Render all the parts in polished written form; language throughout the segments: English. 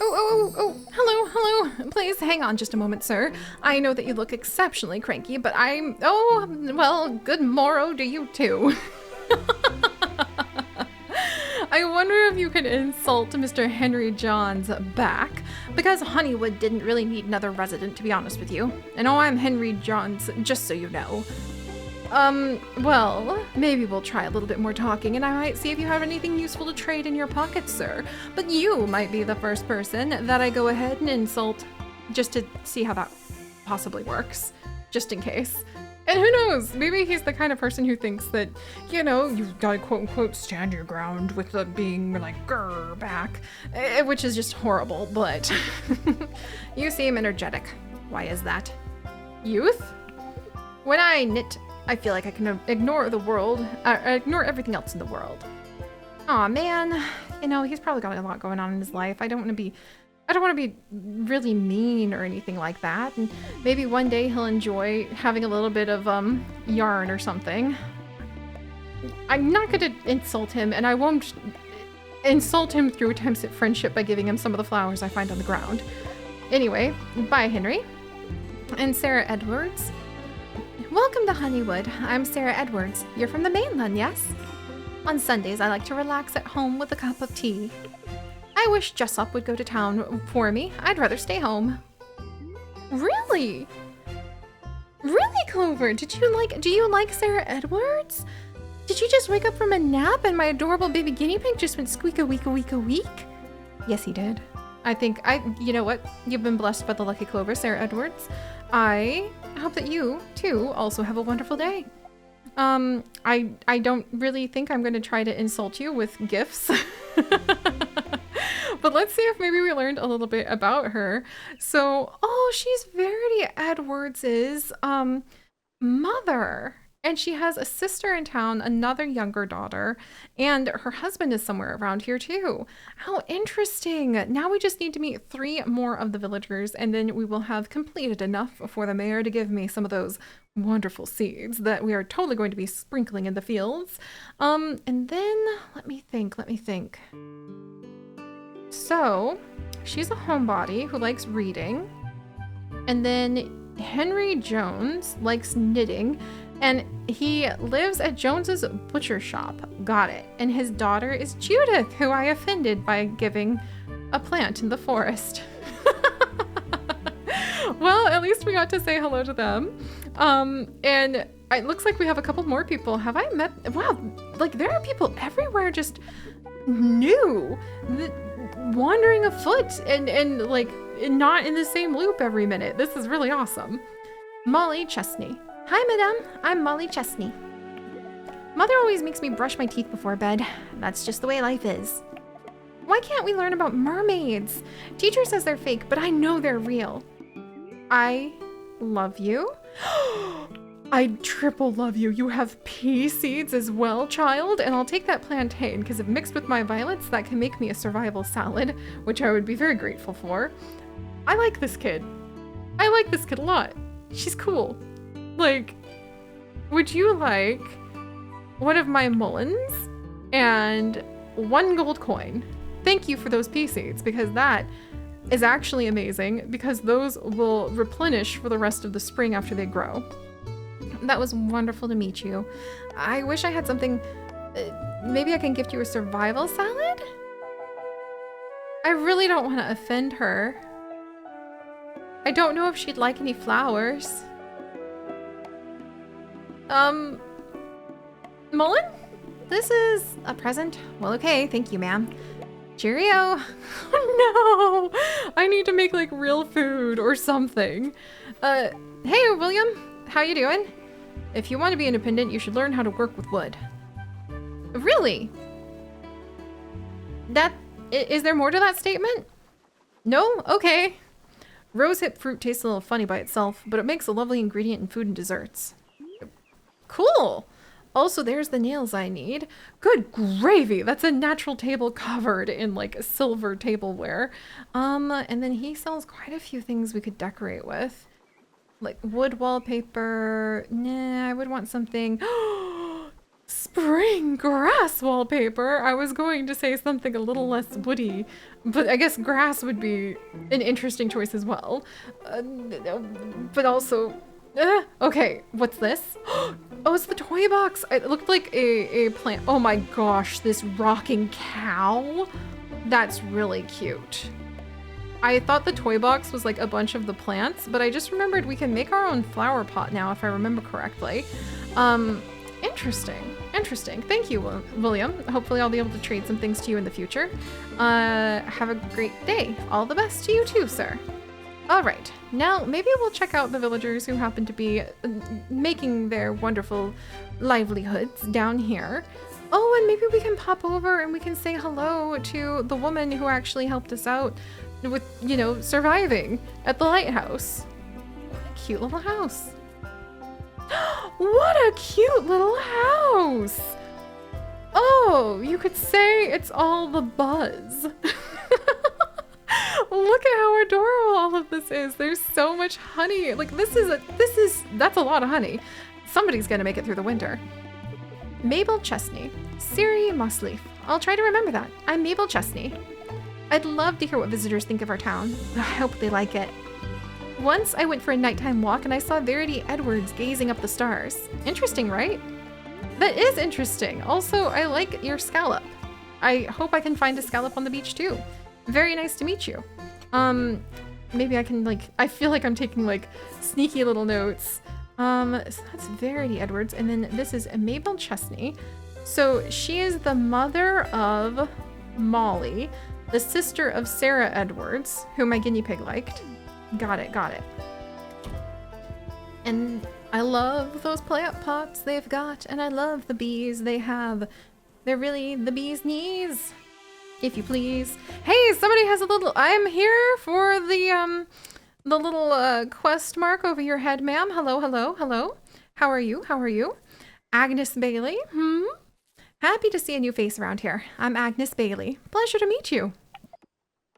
Hello. Please hang on just a moment, sir. I know that you look exceptionally cranky, but well, good morrow to you too. I wonder if you could insult Mr. Henry Johns back, because Honeywood didn't really need another resident, to be honest with you. And I'm Henry Johns, just so you know. Well, maybe we'll try a little bit more talking, and I might see if you have anything useful to trade in your pockets, sir. But you might be the first person that I go ahead and insult, just to see how that possibly works, just in case. And who knows, maybe he's the kind of person who thinks that, you know, you've got to quote-unquote stand your ground with the being like, grrr, back, which is just horrible, but you seem energetic. Why is that? Youth? When I knit, I feel like I can ignore the world, ignore everything else in the world. Aw, man, you know, he's probably got a lot going on in his life. I don't want to be really mean or anything like that. And maybe one day he'll enjoy having a little bit of yarn or something. I'm not going to insult him, and I won't insult him through attempts at friendship by giving him some of the flowers I find on the ground. Anyway, bye, Henry. And Sarah Edwards. Welcome to Honeywood. I'm Sarah Edwards. You're from the mainland, yes? On Sundays, I like to relax at home with a cup of tea. I wish Jessup would go to town for me. I'd rather stay home. Really? Really, Clover? Do you like Sarah Edwards? Did you just wake up from a nap and my adorable baby guinea pig just went squeak a week a week a week? Yes, he did. You know what? You've been blessed by the lucky Clover, Sarah Edwards. I hope that you, too, also have a wonderful day. I don't really think I'm going to try to insult you with gifts. But let's see if maybe we learned a little bit about her. So, she's Verity Edwards's mother. And she has a sister in town, another younger daughter, and her husband is somewhere around here too. How interesting. Now we just need to meet 3 more of the villagers, and then we will have completed enough for the mayor to give me some of those wonderful seeds that we are totally going to be sprinkling in the fields. And then let me think. So she's a homebody who likes reading, and then Henry Jones likes knitting, and he lives at Jones's butcher shop. Got it. And his daughter is Judith, who I offended by giving a plant in the forest. Well, at least we got to say hello to them. And it looks like we have a couple more people. Have I met? Wow, like there are people everywhere just new, wandering afoot and like not in the same loop every minute. This is really awesome. Molly Chestney. Hi, madame. I'm Molly Chestney. Mother always makes me brush my teeth before bed. That's just the way life is. Why can't we learn about mermaids? Teacher says they're fake, but I know they're real. I love you. I triple love you. You have pea seeds as well, child, and I'll take that plantain because if mixed with my violets, that can make me a survival salad, which I would be very grateful for. I like this kid. I like this kid a lot. She's cool. Like, would you like one of my mullins and 1 gold coin? Thank you for those pea seeds, because that is actually amazing, because those will replenish for the rest of the spring after they grow. That was wonderful to meet you. I wish I had something, maybe I can gift you a survival salad? I really don't want to offend her. I don't know if she'd like any flowers. Mullen? This is a present? Well, okay, thank you, ma'am. Cheerio. Oh no! I need to make like real food or something. Hey, William, how you doing? If you want to be independent, you should learn how to work with wood. Really? Is there more to that statement? No? Okay. Rosehip fruit tastes a little funny by itself, but it makes a lovely ingredient in food and desserts. Cool. Also, there's the nails I need. Good gravy. That's a natural table covered in like silver tableware. And then he sells quite a few things we could decorate with. Like wood wallpaper. Nah, I would want something. Spring grass wallpaper. I was going to say something a little less woody, but I guess grass would be an interesting choice as well. But also, okay, what's this? Oh, it's the toy box. It looked like a plant. Oh my gosh, this rocking cow. That's really cute. I thought the toy box was like a bunch of the plants, but I just remembered we can make our own flower pot now, if I remember correctly. Interesting. Thank you, William. Hopefully I'll be able to trade some things to you in the future. Have a great day. All the best to you too, sir. All right, now maybe we'll check out the villagers who happen to be making their wonderful livelihoods down here. Oh, and maybe we can pop over and we can say hello to the woman who actually helped us out with, you know, surviving at the lighthouse. What a cute little house. What a cute little house. Oh, you could say it's all the buzz. Look at how adorable all of this is. There's so much honey. Like that's a lot of honey. Somebody's gonna make it through the winter. Mabel Chestney. Siri Mossleaf. I'll try to remember that. I'm Mabel Chestney. I'd love to hear what visitors think of our town. I hope they like it. Once I went for a nighttime walk and I saw Verity Edwards gazing up the stars. Interesting, right? That is interesting. Also, I like your scallop. I hope I can find a scallop on the beach too. Very nice to meet you. Maybe I can I feel like I'm taking sneaky little notes. So that's Verity Edwards, and then this is Mabel Chestney. So she is the mother of Molly, the sister of Sarah Edwards, who my guinea pig liked. Got it. And I love those plant pots they've got, and I love the bees they have. They're really the bee's knees, if you please. Hey, somebody has a little, I'm here for the little quest mark over your head, ma'am. Hello. How are you? Agnes Bailey, Happy to see a new face around here. I'm Agnes Bailey. Pleasure to meet you.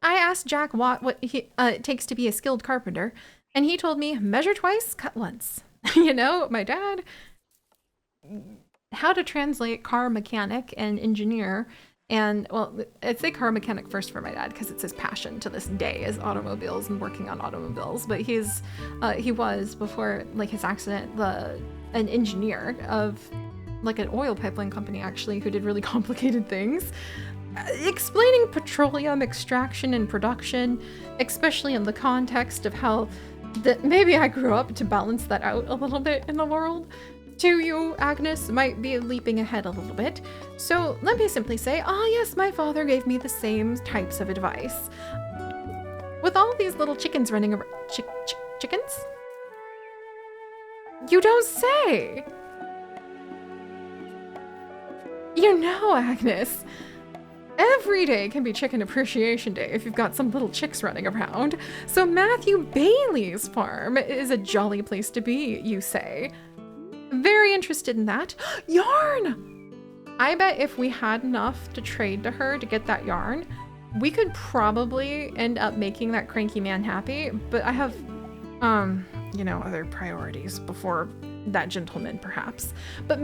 I asked Jack Watt what it takes to be a skilled carpenter, and he told me, measure twice, cut once. You know, my dad, how to translate car mechanic and engineer, and, well, I'd say car mechanic first for my dad, because it's his passion to this day is automobiles and working on automobiles, but he was, before, his accident, an engineer of, an oil pipeline company, actually, who did really complicated things. Explaining petroleum extraction and production, especially in the context of how that maybe I grew up to balance that out a little bit in the world. To you, Agnes, might be leaping ahead a little bit. So let me simply say, yes, my father gave me the same types of advice. With all these little chickens running around, chickens? You don't say! You know, Agnes, every day can be Chicken Appreciation Day if you've got some little chicks running around. So Matthew Bailey's farm is a jolly place to be, you say. Very interested in that. Yarn! I bet if we had enough to trade to her to get that yarn, we could probably end up making that cranky man happy, but I have, other priorities before that gentleman, perhaps. But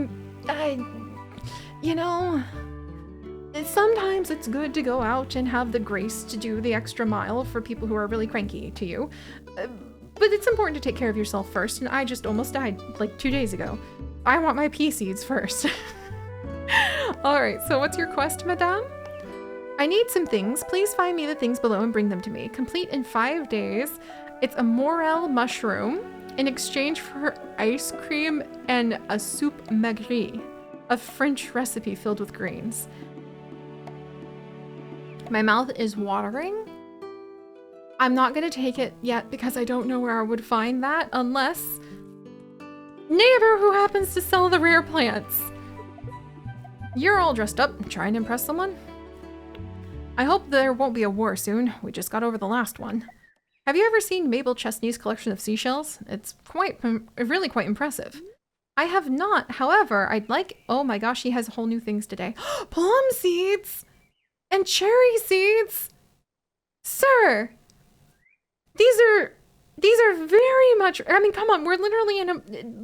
sometimes it's good to go out and have the grace to do the extra mile for people who are really cranky to you. But it's important to take care of yourself first, and I just almost died 2 days ago. I want my pea seeds first. Alright, so what's your quest, madame? I need some things. Please find me the things below and bring them to me. Complete in 5 days. It's a morel mushroom in exchange for ice cream and a soup maigre, a French recipe filled with greens. My mouth is watering. I'm not gonna take it yet because I don't know where I would find that unless neighbor who happens to sell the rare plants. You're all dressed up, trying to impress someone? I hope there won't be a war soon. We just got over the last one. Have you ever seen Mabel Chestney's collection of seashells? It's really quite impressive. I have not, however, oh my gosh, he has whole new things today. Plum seeds! And cherry seeds! Sir! These are very much, come on, we're literally in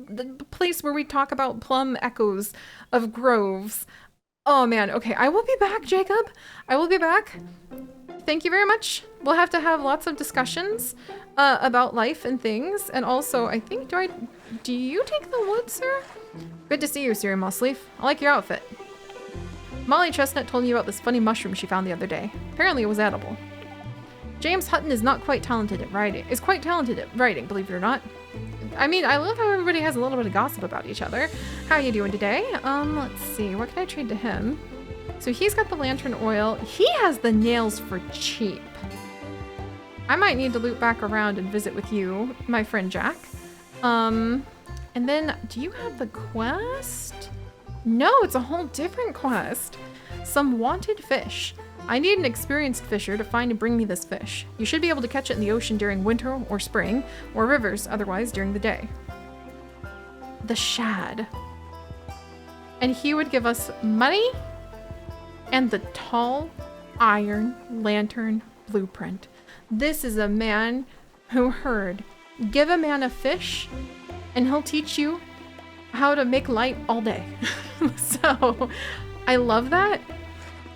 the place where we talk about plum echoes of groves. Oh man, okay, I will be back, Jacob. I will be back. Thank you very much. We'll have to have lots of discussions about life and things. And also, I think, do you take the wood, sir? Good to see you, Siri Mossleaf. I like your outfit. Molly Chestnut told me about this funny mushroom she found the other day. Apparently it was edible. James Hutton is quite talented at writing, believe it or not. I mean, I love how everybody has a little bit of gossip about each other. How you doing today? Let's see, what can I trade to him? So he's got the lantern oil. He has the nails for cheap. I might need to loop back around and visit with you, my friend Jack. And then, do you have the quest? No, it's a whole different quest. Some wanted fish. I need an experienced fisher to find and bring me this fish. You should be able to catch it in the ocean during winter or spring, or rivers otherwise during the day. The shad. And he would give us money and the tall iron lantern blueprint. This is a man who heard, give a man a fish and he'll teach you how to make light all day. So I love that.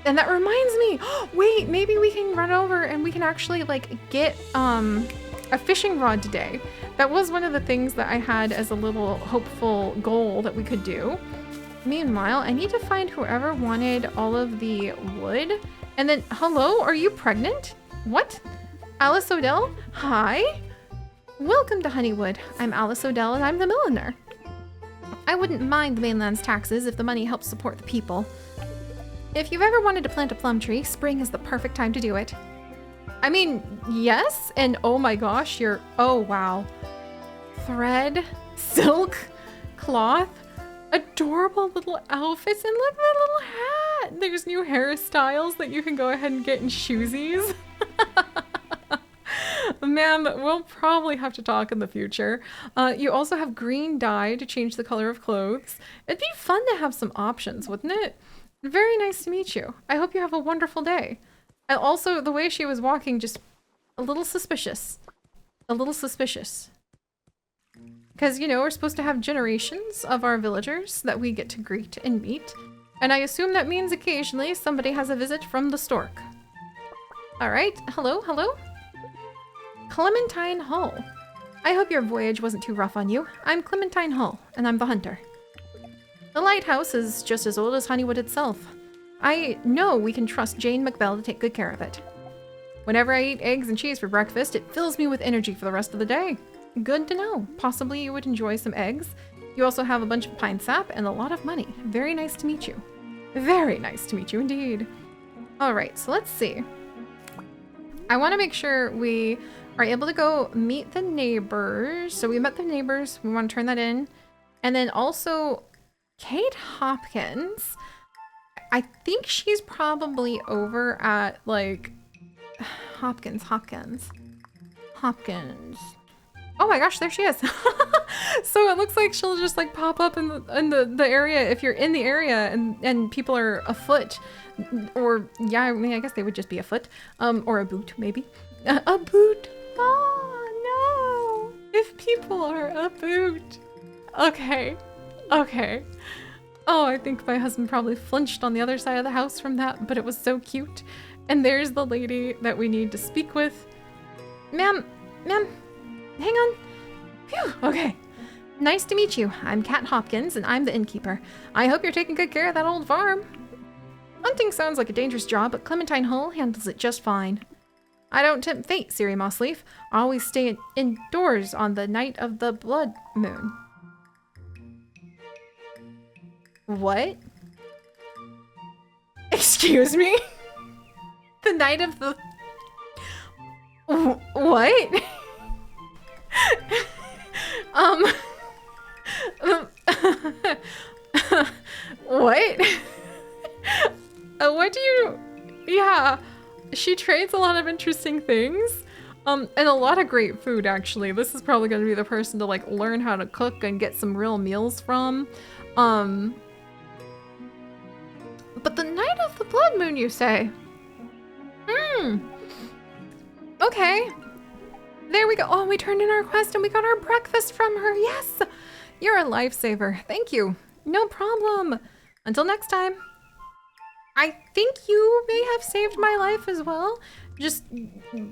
And that reminds me, wait, maybe we can run over and we can actually like get a fishing rod today. That was one of the things that I had as a little hopeful goal that we could do. Meanwhile, I need to find whoever wanted all of the wood. And then, hello, are you pregnant? What? Alice Odell? Hi. Welcome to Honeywood. I'm Alice Odell and I'm the milliner. I wouldn't mind the mainland's taxes if the money helps support the people. If you've ever wanted to plant a plum tree, spring is the perfect time to do it. I mean, yes, and oh my gosh, oh wow. Thread, silk, cloth, adorable little outfits, and look at that little hat. There's new hairstyles that you can go ahead and get in shoesies. Man, we'll probably have to talk in the future. You also have green dye to change the color of clothes. It'd be fun to have some options, wouldn't it? Very nice to meet you. I hope you have a wonderful day. And also, the way she was walking, just a little suspicious. A little suspicious. Because, you know, we're supposed to have generations of our villagers that we get to greet and meet. And I assume that means occasionally somebody has a visit from the stork. Alright, hello, hello? Clementine Hull. I hope your voyage wasn't too rough on you. I'm Clementine Hull, and I'm the hunter. The lighthouse is just as old as Honeywood itself. I know we can trust Jane McBell to take good care of it. Whenever I eat eggs and cheese for breakfast, it fills me with energy for the rest of the day. Good to know. Possibly you would enjoy some eggs. You also have a bunch of pine sap and a lot of money. Very nice to meet you. Very nice to meet you indeed. Alright, so let's see. I want to make sure we are able to go meet the neighbors. So we met the neighbors. We want to turn that in. And then also Kate Hopkins. I think she's probably over at like Hopkins. Oh my gosh, there she is. So it looks like she'll just like pop up in the area if you're in the area and people are afoot. Or yeah, I mean I guess they would just be afoot. Or a boot maybe. A boot. Oh no. If people are a boot. Okay. Oh, I think my husband probably flinched on the other side of the house from that, but it was so cute. And there's the lady that we need to speak with. Ma'am, hang on. Phew, okay. Nice to meet you. I'm Kat Hopkins, and I'm the innkeeper. I hope you're taking good care of that old farm. Hunting sounds like a dangerous job, but Clementine Hull handles it just fine. I don't tempt fate, Siri Mossleaf. I always stay indoors on the night of the blood moon. What? Excuse me? The night of the... What? What? What do you... Yeah, she trades a lot of interesting things. And a lot of great food, actually. This is probably going to be the person to, like, learn how to cook and get some real meals from. But the night of the blood moon, you say? Okay. There we go. Oh, we turned in our quest and we got our breakfast from her. Yes! You're a lifesaver. Thank you. No problem. Until next time. I think you may have saved my life as well. Just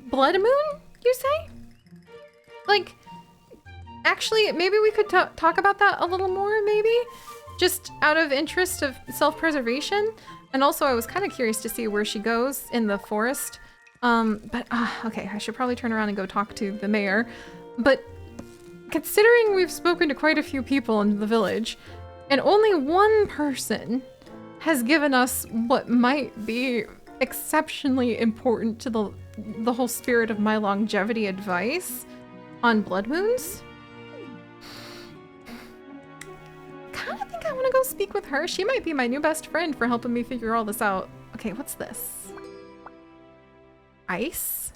blood moon, you say? Like, actually, maybe we could talk about that a little more, maybe? Just out of interest of self-preservation. And also, I was kind of curious to see where she goes in the forest. Okay, I should probably turn around and go talk to the mayor. But considering we've spoken to quite a few people in the village, and only one person has given us what might be exceptionally important to the whole spirit of my longevity advice on blood moons. Kind of think I want to go speak with her. She might be my new best friend for helping me figure all this out. Okay, what's this? Ice?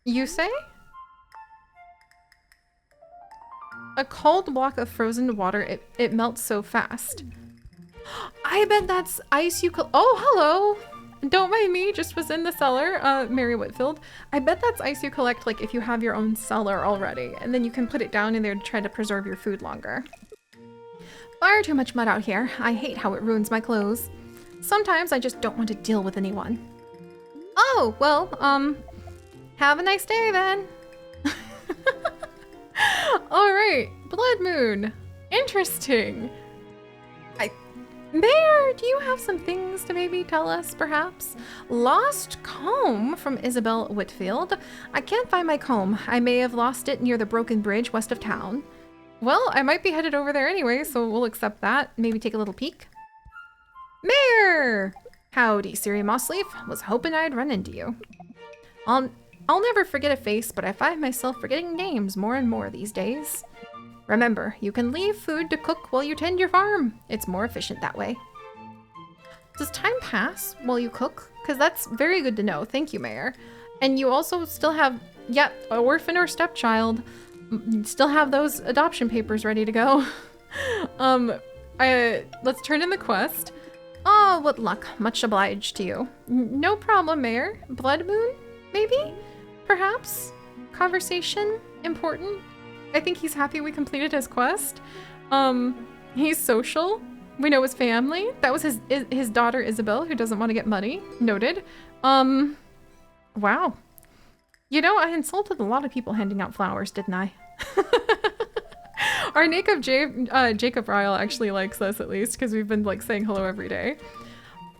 You say? A cold block of frozen water, it melts so fast. I bet that's ice you oh, hello! Don't mind me, just was in the cellar, Mary Whitfield. I bet that's ice you collect, like, if you have your own cellar already, and then you can put it down in there to try to preserve your food longer. Far too much mud out here. I hate how it ruins my clothes. Sometimes I just don't want to deal with anyone. Oh, well, have a nice day then. All right, blood moon. Interesting. Mayor, do you have some things to maybe tell us, perhaps? Lost comb from Isabel Whitfield. I can't find my comb. I may have lost it near the broken bridge west of town. Well, I might be headed over there anyway, so we'll accept that. Maybe take a little peek. Mayor! Howdy, Siri Mossleaf. Was hoping I'd run into you. I'll never forget a face, but I find myself forgetting names more and more these days. Remember, you can leave food to cook while you tend your farm. It's more efficient that way. Does time pass while you cook? Because that's very good to know. Thank you, Mayor. And you also still have, yeah, an orphan or stepchild. Still have those adoption papers ready to go. Let's turn in the quest. Oh, what luck. Much obliged to you. No problem, Mayor. Blood moon, maybe? Perhaps? Conversation? Important? I think he's happy we completed his quest. He's social. We know his family. That was his daughter Isabel, who doesn't want to get money. Noted. Wow. You know, I insulted a lot of people handing out flowers, didn't I? Our native Jacob Ryle actually likes us, at least, because we've been like saying hello every day.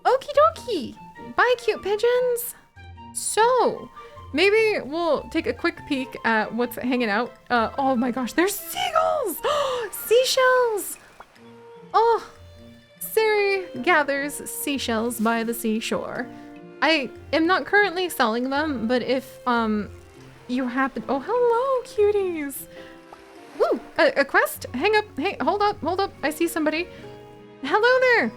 Okie dokie. Bye, cute pigeons. So, maybe we'll take a quick peek at what's hanging out. Oh my gosh, there's seagulls! Seashells! Oh, Siri gathers seashells by the seashore. I am not currently selling them, but if you happen— oh, hello, cuties! Woo! A quest? Hang up. Hey, hold up. I see somebody. Hello there!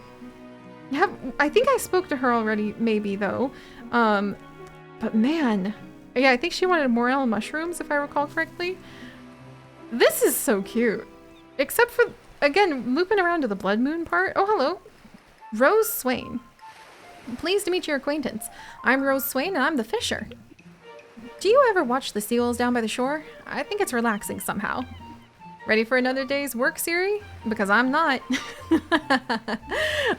I think I spoke to her already, maybe, though. But man. Yeah, I think she wanted morel mushrooms, if I recall correctly. This is so cute. Except for, again, looping around to the blood moon part. Oh, hello. Rose Swain. Pleased to meet your acquaintance. I'm Rose Swain, and I'm the fisher. Do you ever watch the seagulls down by the shore? I think it's relaxing somehow. Ready for another day's work, Siri? Because I'm not.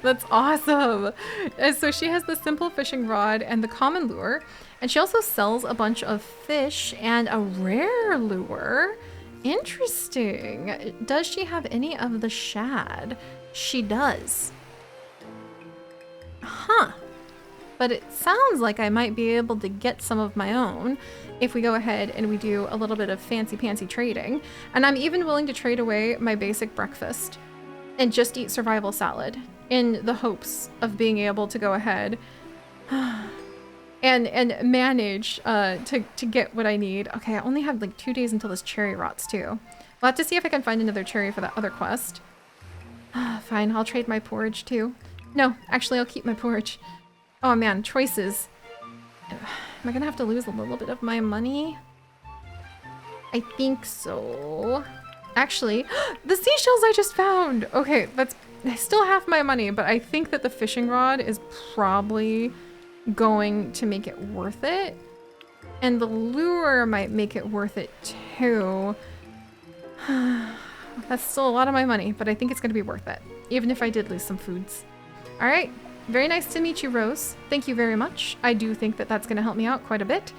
That's awesome. And so she has the simple fishing rod and the common lure. And she also sells a bunch of fish and a rare lure. Interesting. Does she have any of the shad? She does. Huh. But it sounds like I might be able to get some of my own if we go ahead and we do a little bit of fancy-pantsy trading. And I'm even willing to trade away my basic breakfast and just eat survival salad in the hopes of being able to go ahead and manage to get what I need. Okay, I only have like 2 days until this cherry rots too. We'll have to see if I can find another cherry for that other quest. Fine, I'll trade my porridge too. No, actually I'll keep my porridge. Oh man, choices. Am I gonna have to lose a little bit of my money? I think so. Actually, the seashells I just found! Okay, that's still half my money, but I think that the fishing rod is probably going to make it worth it. And the lure might make it worth it too. That's still a lot of my money, but I think it's gonna be worth it. even if I did lose some foods. All right. Very nice to meet you, Rose. Thank you very much. I do think that that's going to help me out quite a bit.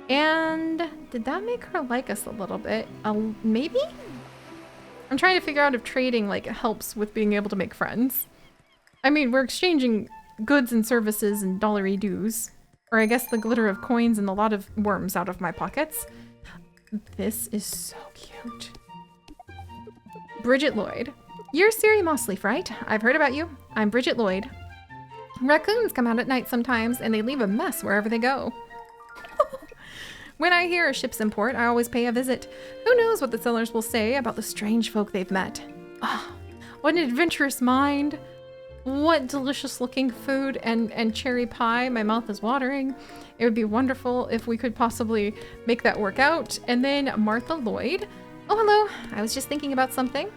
And did that make her like us a little bit? Maybe? I'm trying to figure out if trading like helps with being able to make friends. I mean, we're exchanging goods and services and dollary dues. Or I guess the glitter of coins and a lot of worms out of my pockets. This is so cute. Bridget Lloyd. You're Siri Mossleaf, right? I've heard about you. I'm Bridget Lloyd. Raccoons come out at night sometimes, and they leave a mess wherever they go. When I hear a ship's in port, I always pay a visit. Who knows what the sailors will say about the strange folk they've met. Ah, what an adventurous mind. What delicious looking food and cherry pie. My mouth is watering. It would be wonderful if we could possibly make that work out. And then Martha Lloyd. Oh, hello. I was just thinking about something.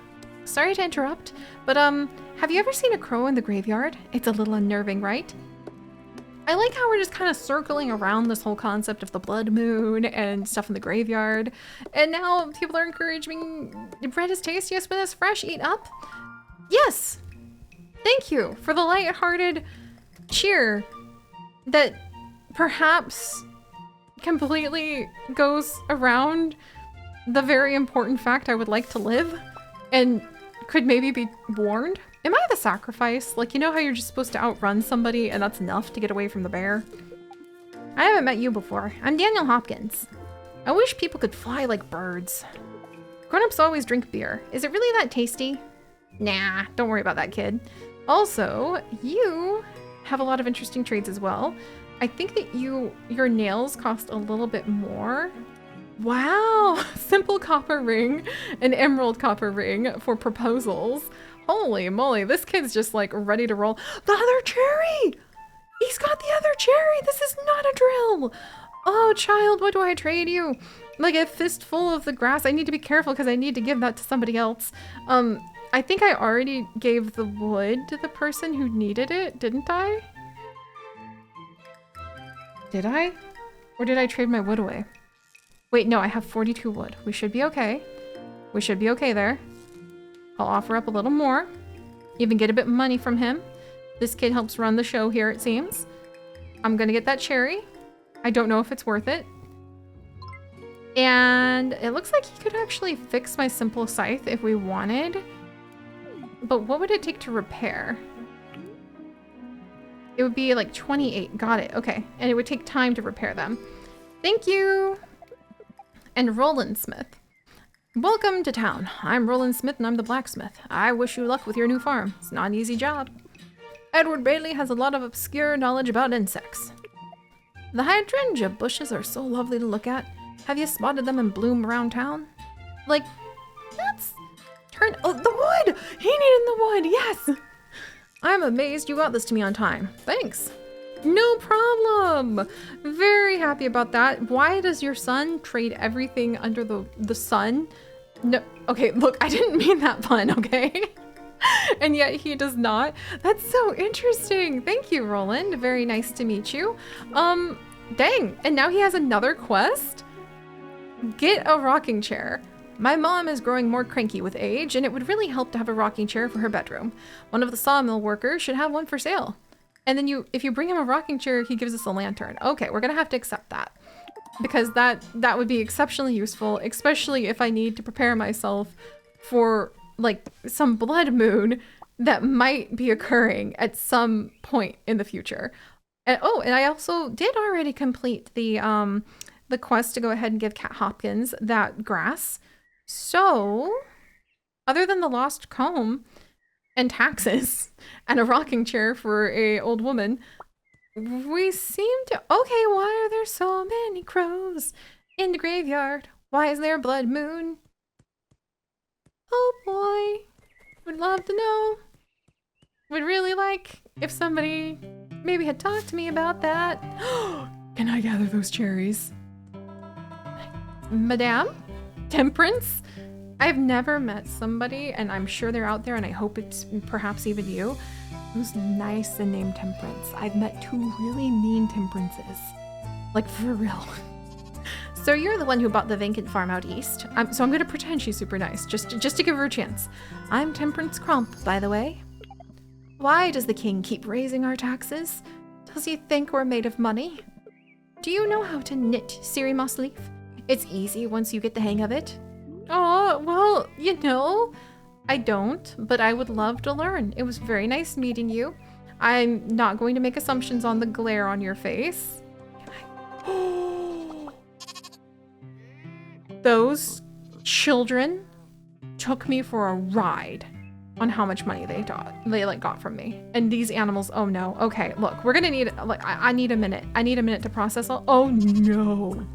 Sorry to interrupt, but have you ever seen a crow in the graveyard? It's a little unnerving, right? I like how we're just kind of circling around this whole concept of the blood moon and stuff in the graveyard. And now people are encouraging bread is tastiest when it's fresh, eat up. Yes! Thank you for the lighthearted cheer that perhaps completely goes around the very important fact I would like to live and could maybe be warned. Am I the sacrifice? Like, you know how you're just supposed to outrun somebody and that's enough to get away from the bear? I haven't met you before. I'm Daniel Hopkins. I wish people could fly like birds. Grown-ups always drink beer. Is it really that tasty? Nah, don't worry about that, kid. Also, you have a lot of interesting trades as well. I think that your nails cost a little bit more. Wow, simple copper ring, an emerald copper ring for proposals. Holy moly, this kid's just like ready to roll. The other cherry! He's got the other cherry! This is not a drill! Oh, child, what do I trade you? Like a fistful of the grass. I need to be careful because I need to give that to somebody else. I think I already gave the wood to the person who needed it, didn't I? Did I? Or did I trade my wood away? Wait, no, I have 42 wood. We should be okay. We should be okay there. I'll offer up a little more. Even get a bit of money from him. This kid helps run the show here, it seems. I'm gonna get that cherry. I don't know if it's worth it. And it looks like he could actually fix my simple scythe if we wanted. But what would it take to repair? It would be like 28. Got it. Okay. And it would take time to repair them. Thank you. And Roland Smith. Welcome to town. I'm Roland Smith and I'm the blacksmith. I wish you luck with your new farm. It's not an easy job. Edward Bailey has a lot of obscure knowledge about insects. The hydrangea bushes are so lovely to look at. Have you spotted them in bloom around town? Like, that's... Oh, the wood! He needed the wood, yes! I'm amazed you got this to me on time. Thanks. No problem. Very happy about that. Why does your son trade everything under the sun? No, okay, look, I didn't mean that pun, okay? And yet he does not. That's so interesting. Thank you, Roland. Very nice to meet you. Dang, and now he has another quest? Get a rocking chair. My mom is growing more cranky with age, and it would really help to have a rocking chair for her bedroom. One of the sawmill workers should have one for sale. And then if you bring him a rocking chair, he gives us a lantern. Okay, we're gonna have to accept that. Because that would be exceptionally useful, especially if I need to prepare myself for, like, some blood moon that might be occurring at some point in the future. And oh, and I also did already complete the quest to go ahead and give Cat Hopkins that grass. So, other than the lost comb and taxes and a rocking chair for a old woman, we seem to... Okay, why are there so many crows in the graveyard? Why is there a blood moon? Oh boy, would love to know. Would really like if somebody maybe had talked to me about that. Can I gather those cherries? Madame? Temperance? I've never met somebody, and I'm sure they're out there, and I hope it's perhaps even you, who's nice and named Temperance. I've met two really mean Temperances. Like, for real. So you're the one who bought the vacant farm out east. So I'm gonna pretend she's super nice, just to give her a chance. I'm Temperance Crump, by the way. Why does the king keep raising our taxes? Does he think we're made of money? Do you know how to knit, Siri Mossleaf? It's easy once you get the hang of it. Oh, well, you know, I don't, but I would love to learn. It was very nice meeting you. I'm not going to make assumptions on the glare on your face. Those children took me for a ride on how much money they got from me. And these animals, oh no. Okay, look, we're gonna need, like, I need a minute. I need a minute to process all. Oh no.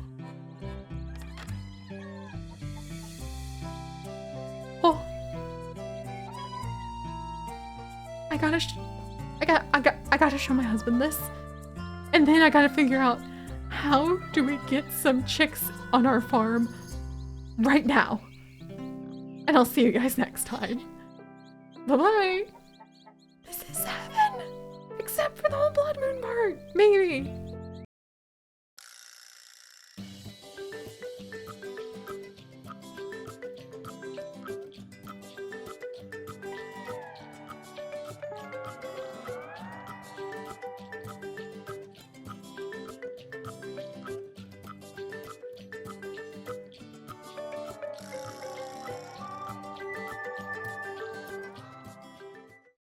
Oh. I gotta show my husband this. And then I gotta figure out, how do we get some chicks on our farm right now? And I'll see you guys next time. Bye-bye. This is heaven. Except for the whole blood moon part. Maybe.